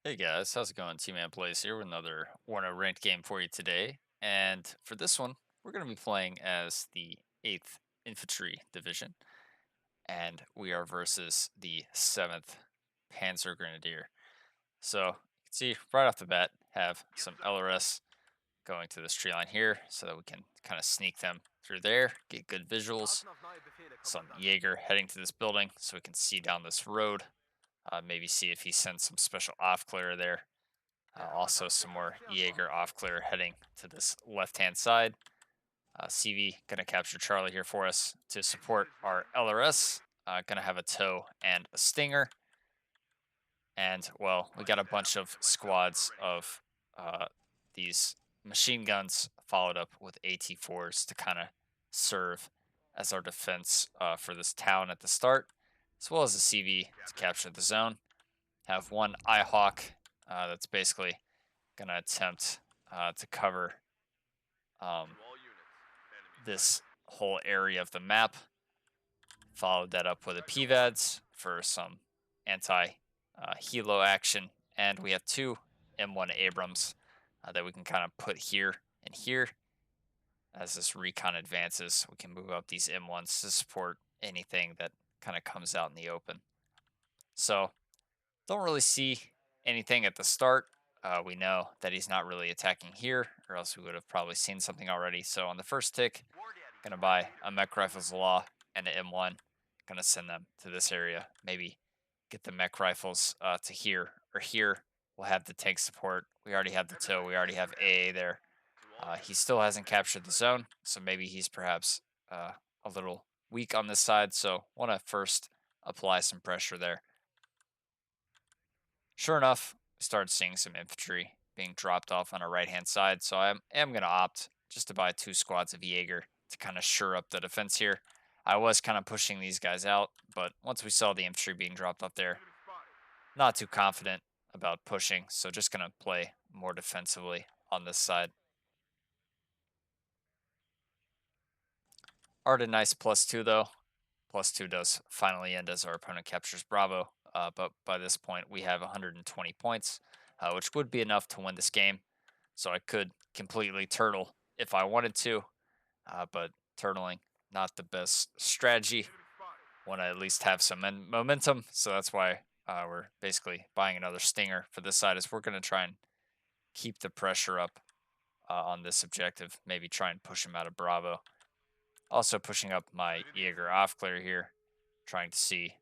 Hey guys, how's it going? Tmanplays here with another Warno ranked game for you today. And for this one, we're going to be playing as the 8th Infantry Division. And we are versus the 7th Panzer Grenadier. So you can see right off the bat, have some LRS going to this tree line here so that we can kind of sneak them through there, get good visuals. Some Jaeger heading to this building so we can see down this road. Maybe see if he sends some special off clear there. Also, some more Jaeger off clear heading to this left hand side. CV going to capture Charlie here for us to support our LRS. Going to have a tow and a stinger. And, well, we got a bunch of squads of these machine guns followed up with AT4s to kind of serve as our defense for this town at the start, as well as the CV to capture the zone. Have one IHawk that's basically going to attempt to cover um, this whole area of the map. Followed that up with a PVADS for some anti-helo action. And we have two M1 Abrams that we can kind of put here and here. As this recon advances, we can move up these M1s to support anything that kind of comes out in the open. So, don't really see anything at the start. We know that he's not really attacking here, or else we would have probably seen something already. So on the first tick, gonna buy a mech rifles law and an M1. Gonna send them to this area. Maybe get the mech rifles to here or here. We'll have the tank support. We already have the tow. We already have AA there. He still hasn't captured the zone, so maybe he's perhaps a little weak on this side. So want to first apply some pressure there. Sure enough, we started seeing some infantry being dropped off on our right-hand side, so I am going to opt just to buy two squads of Jaeger to kind of shore up the defense here. I was kind of pushing these guys out, but once we saw the infantry being dropped off there, not too confident about pushing, so just going to play more defensively on this side. Already nice +2 though. +2 does finally end as our opponent captures Bravo, but by this point we have 120 points, which would be enough to win this game. So I could completely turtle if I wanted to, but turtling not the best strategy. Want to at least have some momentum, so that's why we're basically buying another stinger for this side. Is we're going to try and keep the pressure up on this objective. Maybe try and push him out of Bravo. Also pushing up my Jaeger off clear here, trying to see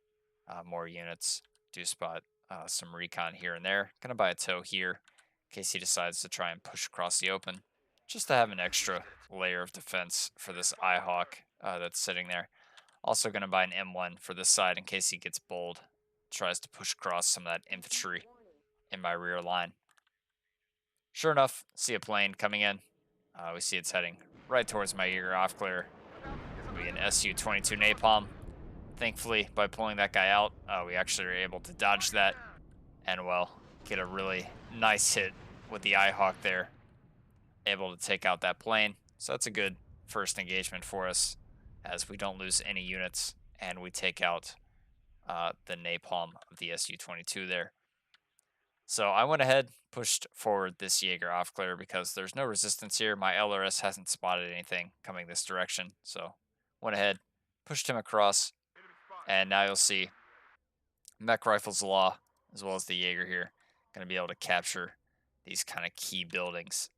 more units. Do spot some recon here and there. Gonna buy a tow here in case he decides to try and push across the open, just to have an extra layer of defense for this IHawk that's sitting there. Also gonna buy an M1 for this side in case he gets bold, tries to push across some of that infantry in my rear line. Sure enough, see a plane coming in. We see it's heading right towards my Jaeger off clear. It'll be an SU-22 napalm. Thankfully, by pulling that guy out, we actually were able to dodge that and, well, get a really nice hit with the IHawk there, able to take out that plane. So that's a good first engagement for us, as we don't lose any units and we take out the napalm of the SU-22 there. So I went ahead, pushed forward this Jaeger off clear because there's no resistance here. My LRS hasn't spotted anything coming this direction, so went ahead, pushed him across, and now you'll see mech rifles law as well as the Jaeger here going to be able to capture these kind of key buildings.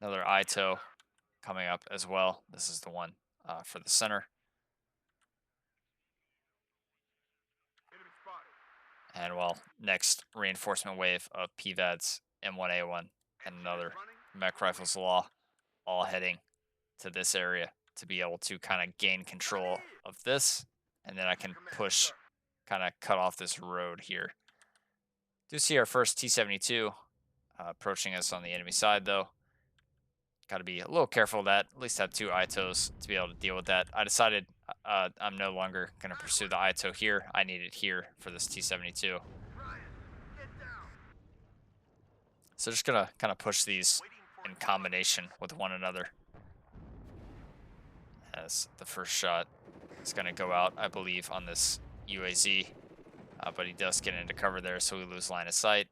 Another ITO coming up as well. This is the one for the center. And, well, next reinforcement wave of PVADs, M1A1, and another mech rifles law, all heading to this area to be able to kind of gain control of this. And then I can push, kind of cut off this road here. Do see our first T-72 approaching us on the enemy side, though. Got to be a little careful of that. At least have two ITOs to be able to deal with that. I decided I'm no longer going to pursue the ITO here. I need it here for this T-72. So just going to kind of push these in combination with one another. As the first shot is going to go out, I believe, on this UAZ, but he does get into cover there, so we lose line of sight.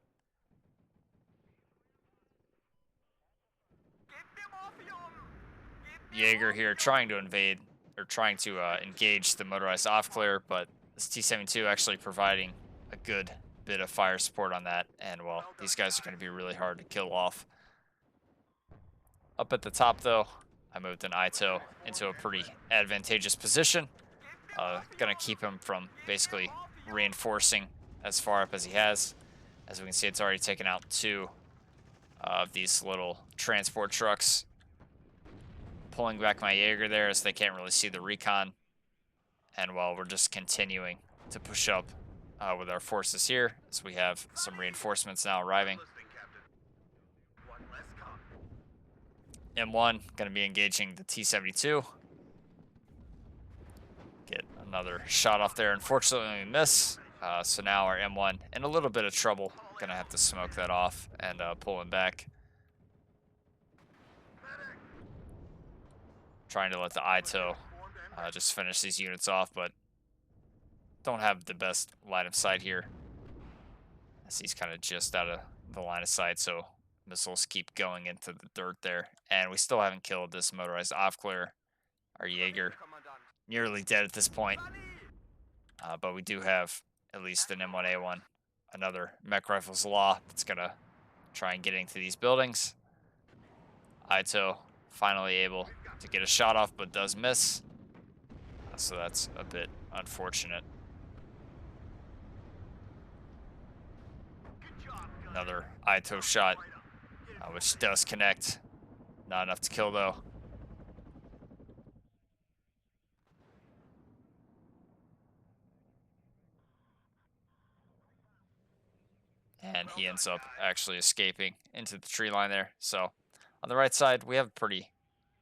Jaeger here trying to invade, or trying to engage the motorized off clear, but this T-72 actually providing a good bit of fire support on that, and well, these guys are going to be really hard to kill off. Up at the top though, I moved an Ito into a pretty advantageous position. Gonna keep him from basically reinforcing as far up as he has. As we can see, it's already taken out 2 of these little transport trucks. Pulling back my Jaeger there as they can't really see the recon. And well, we're just continuing to push up with our forces here as we have some reinforcements now arriving. M1 going to be engaging the T-72. Get another shot off there. Unfortunately, we miss. So now our M1 in a little bit of trouble. Going to have to smoke that off and pull him back. Trying to let the Ito just finish these units off, but don't have the best line of sight here, as he's kind of just out of the line of sight, so missiles keep going into the dirt there. And we still haven't killed this motorized off clear. Our Jaeger nearly dead at this point, but we do have at least an M1A1, another mech rifles law that's gonna try and get into these buildings. Ito finally able to get a shot off, but does miss, so that's a bit unfortunate. Another Ito shot, which does connect. Not enough to kill, though. And he ends up actually escaping into the tree line there. So on the right side, we have a pretty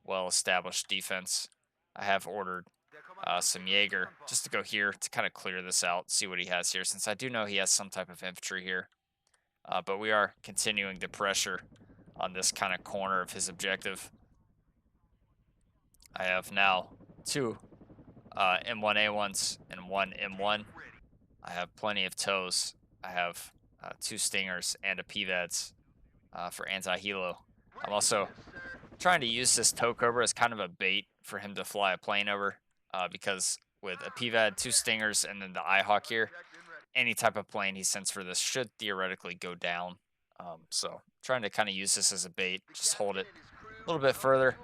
well-established defense. I have ordered some Jaeger just to go here to kind of clear this out, see what he has here, since I do know he has some type of infantry here. But we are continuing to pressure on this kind of corner of his objective. I have now 2 M1A1s and 1 M1. I have plenty of tows. I have 2 Stingers and a PVADS for anti-helo. I'm also trying to use this tow Cobra as kind of a bait for him to fly a plane over, because with a PVAD, 2 Stingers, and then the IHawk here, any type of plane he sends for this should theoretically go down. So trying to kind of use this as a bait, just hold it a little bit further.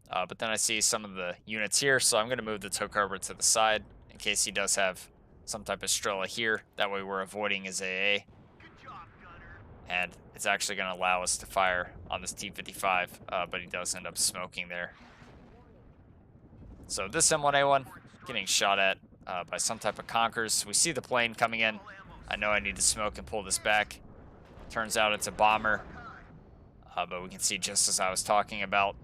But then I see some of the units here, so I'm going to move the tow Cobra to the side in case he does have some type of Strela here. That way we're avoiding his AA. And it's actually going to allow us to fire on this T-55, but he does end up smoking there. So this M1A1 getting shot at by some type of Conkers. We see the plane coming in. I know I need to smoke and pull this back. Turns out it's a bomber, but we can see, just as I was talking about,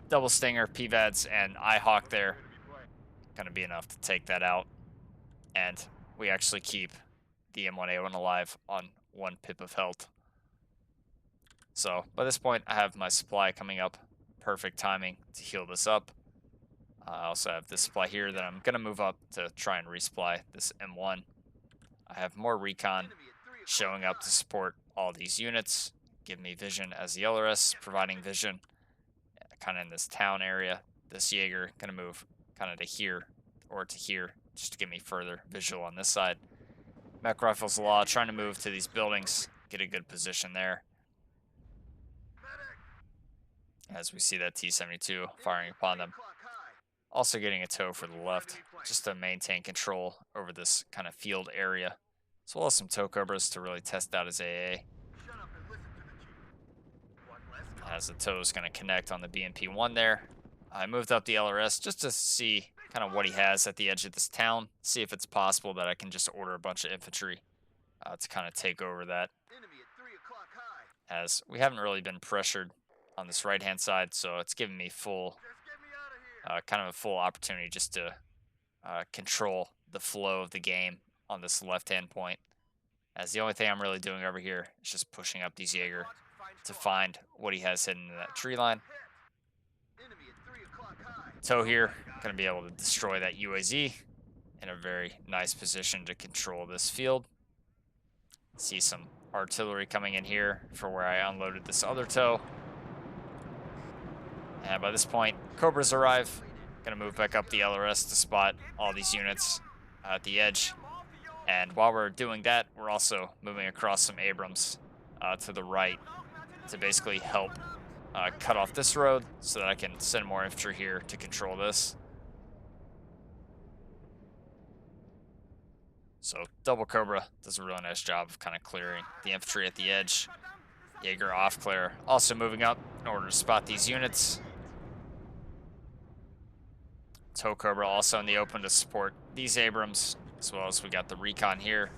double Stinger, PVADS, and IHawk there. Going to be enough to take that out. And we actually keep the M1A1 alive on 1 pip of health. So by this point, I have my supply coming up. Perfect timing to heal this up. I also have this supply here that I'm going to move up to try and resupply this M1. I have more recon showing up to support all these units. Give me vision as the LRS, providing vision kind of in this town area. This Jaeger going to move kind of to here or to here just to give me further visual on this side. Mech Rifles Law trying to move to these buildings, get a good position there. As we see that T-72 firing upon them. Also getting a tow for the left, just to maintain control over this kind of field area. As well as some tow Cobras to really test out his AA. As the tow is going to connect on the BMP-1 there. I moved up the LRS just to see kind of what he has at the edge of this town. See if it's possible that I can just order a bunch of infantry to kind of take over that. As we haven't really been pressured on this right-hand side, so it's giving me full, kind of a full opportunity just to control the flow of the game on this left-hand point. As the only thing I'm really doing over here is just pushing up these Jaeger to find what he has hidden in that tree line. Tow here, going to be able to destroy that UAZ in a very nice position to control this field. See some artillery coming in here for where I unloaded this other tow. And by this point, Cobras arrive. Gonna move back up the LRS to spot all these units at the edge. And while we're doing that, we're also moving across some Abrams to the right to basically help cut off this road so that I can send more infantry here to control this. So Double Cobra does a really nice job of kind of clearing the infantry at the edge. Jaeger off clear, also moving up in order to spot these units. Tow Cobra also in the open to support these Abrams, as well as we got the recon here.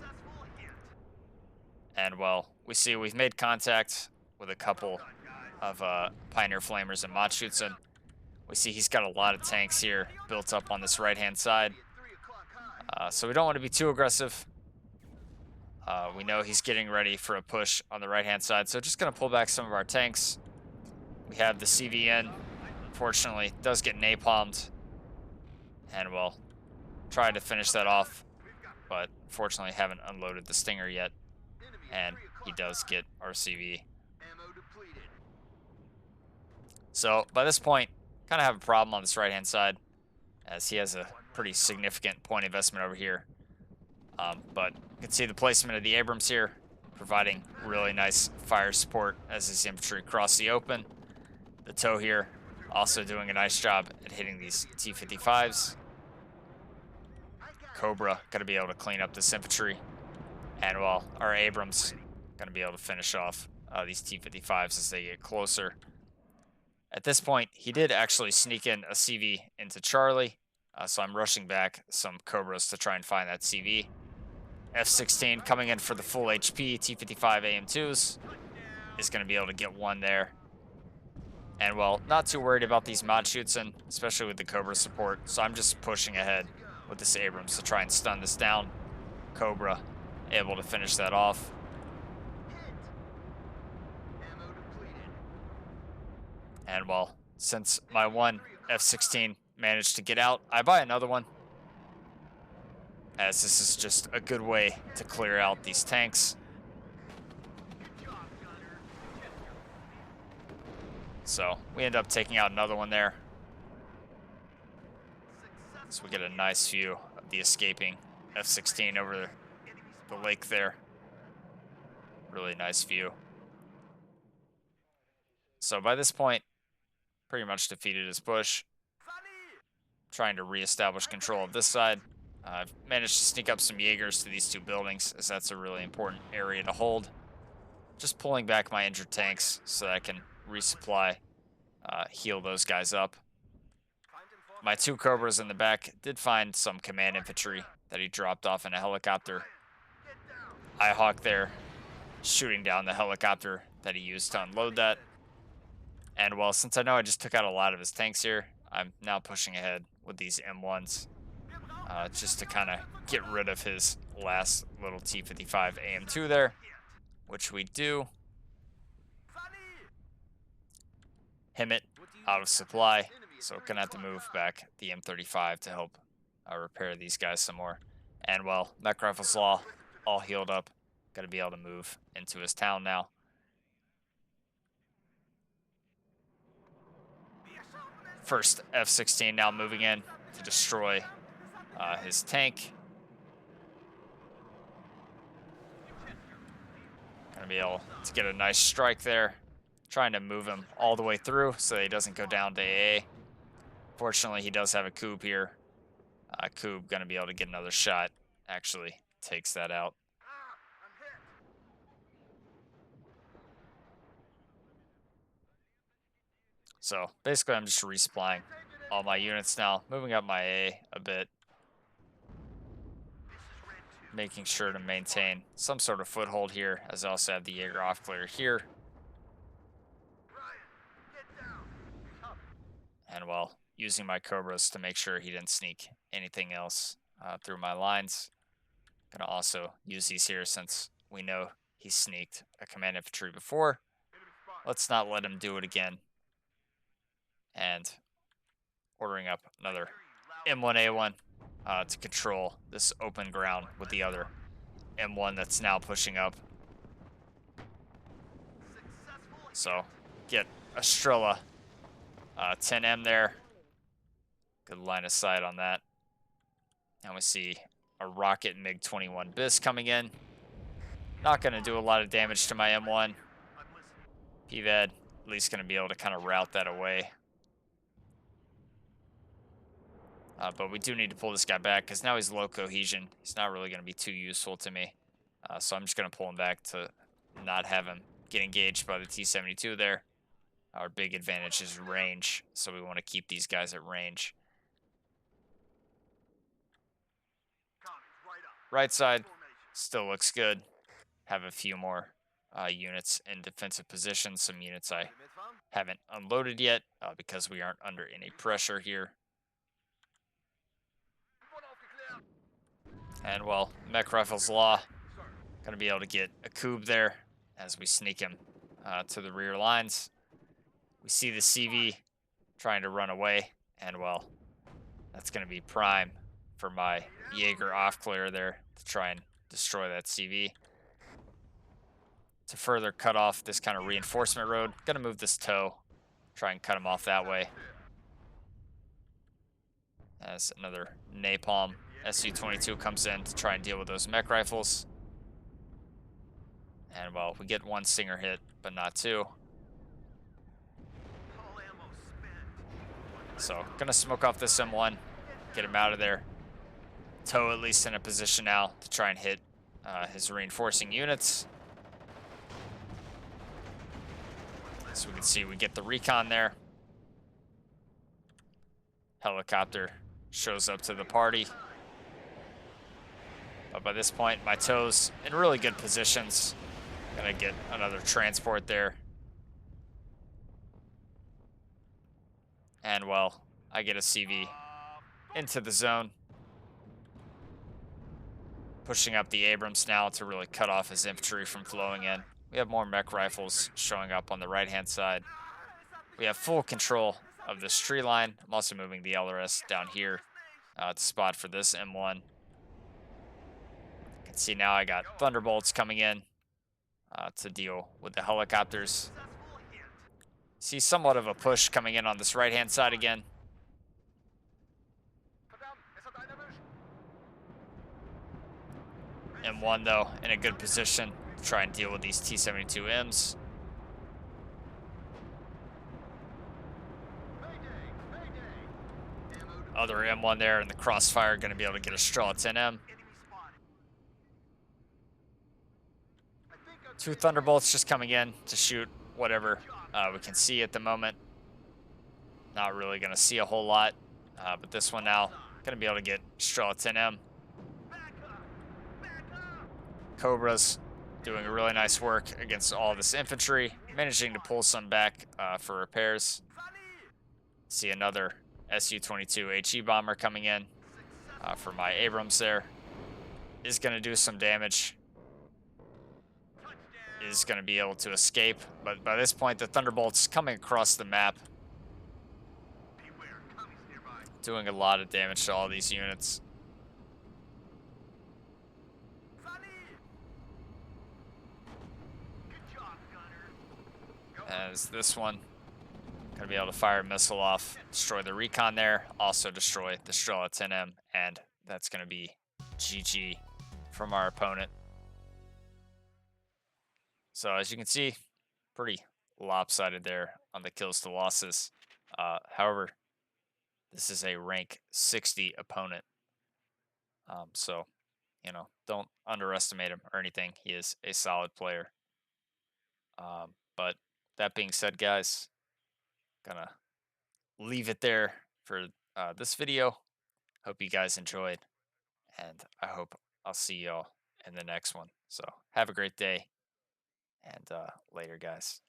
And well, we see we've made contact with a couple of Pioneer Flamers and Machutsen. We see he's got a lot of tanks here built up on this right-hand side. So we don't want to be too aggressive. We know he's getting ready for a push on the right-hand side, so just going to pull back some of our tanks. We have the CVN, unfortunately, does get napalmed. And we'll try to finish that off, but fortunately haven't unloaded the Stinger yet. And he does get RCV. So by this point, kind of have a problem on this right-hand side, as he has a pretty significant point investment over here. But you can see the placement of the Abrams here, providing really nice fire support as his infantry cross the open. The tow here also doing a nice job at hitting these T-55s. Cobra gonna be able to clean up this infantry, and well, our Abrams gonna be able to finish off these T-55s as they get closer. At this point, he did actually sneak in a CV into Charlie, so I'm rushing back some Cobras to try and find that CV. F-16 coming in for the full HP, T-55 AM2s is going to be able to get one there. And well, not too worried about these Machutsen, especially with the Cobra support, so I'm just pushing ahead with this Abrams to try and stun this down. Cobra able to finish that off. And well, since my one F-16 managed to get out, I buy another one, as this is just a good way to clear out these tanks. So we end up taking out another one there. So we get a nice view of the escaping F-16 over the lake there. Really nice view. So by this point, pretty much defeated his push. Trying to reestablish control of this side. I've managed to sneak up some Jaegers to these two buildings, as that's a really important area to hold. Just pulling back my injured tanks so that I can resupply, heal those guys up. My two Cobras in the back did find some command infantry that he dropped off in a helicopter. Ihawk there, shooting down the helicopter that he used to unload that. And well, since I know I just took out a lot of his tanks here, I'm now pushing ahead with these M1s. Just to kind of get rid of his last little T-55 AM2 there, which we do. Himmet out of supply, so gonna have to move back the M35 to help repair these guys some more. And well, Mech Rifles Law all healed up, gonna be able to move into his town now. First F-16 now moving in to destroy his tank. Gonna be able to get a nice strike there. Trying to move him all the way through so that he doesn't go down to AA. Fortunately, he does have a Coob here. Coob gonna be able to get another shot. Actually takes that out. So basically, I'm just resupplying all my units now, moving up my A a bit, making sure to maintain some sort of foothold here, as I also have the Jaeger off clear here. And well, using my Cobras to make sure he didn't sneak anything else through my lines. Gonna also use these here since we know he sneaked a command infantry before. Let's not let him do it again. And ordering up another M1A1 to control this open ground with the other M1 that's now pushing up. So get Estrella 10M there. Good line of sight on that. Now we see a rocket MiG-21 BIS coming in. Not going to do a lot of damage to my M1. PVAD at least going to be able to kind of route that away. But we do need to pull this guy back because now he's low cohesion. He's not really going to be too useful to me. So I'm just going to pull him back to not have him get engaged by the T-72 there. Our big advantage is range, so we want to keep these guys at range. Right side still looks good. Have a few more units in defensive position. Some units I haven't unloaded yet because we aren't under any pressure here. And well, Mech Rifle's Law gonna be able to get a cube there as we sneak him to the rear lines. We see the CV trying to run away, and well, that's gonna be prime for my Jaeger off clear there to try and destroy that CV. To further cut off this kind of reinforcement road, gonna move this tow, try and cut him off that way. As another napalm Su-22 comes in to try and deal with those mech rifles. And well, we get one stinger hit, but not two. So gonna smoke off this M1, get him out of there. Tow at least in a position now to try and hit his reinforcing units. So we can see we get the recon there. Helicopter shows up to the party. But by this point, my tow's in really good positions. Gonna get another transport there. And well, I get a CV into the zone. Pushing up the Abrams now to really cut off his infantry from flowing in. We have more mech rifles showing up on the right-hand side. We have full control of this tree line. I'm also moving the LRS down here to spot for this M1. You can see now I got Thunderbolts coming in to deal with the helicopters. See somewhat of a push coming in on this right-hand side again. M1 though in a good position to try and deal with these T-72Ms. Other M1 there in the crossfire, going to be able to get a straw 10M. Two Thunderbolts just coming in to shoot whatever we can see at the moment. Not really going to see a whole lot, but this one now going to be able to get straw 10M. Cobras doing a really nice work against all this infantry, managing to pull some back for repairs. See another Su-22 HE bomber coming in for my Abrams there. Is going to do some damage. Is going to be able to escape, but by this point the Thunderbolt's coming across the map, doing a lot of damage to all these units. As this one gonna be able to fire a missile off, destroy the recon there, also destroy the Strela 10M, and that's gonna be GG from our opponent. So as you can see, pretty lopsided there on the kills to losses. However, this is a rank 60 opponent. So, you know, don't underestimate him or anything. He is a solid player. But that being said, guys, gonna leave it there for this video. Hope you guys enjoyed, and I hope I'll see y'all in the next one. So have a great day, and later, guys.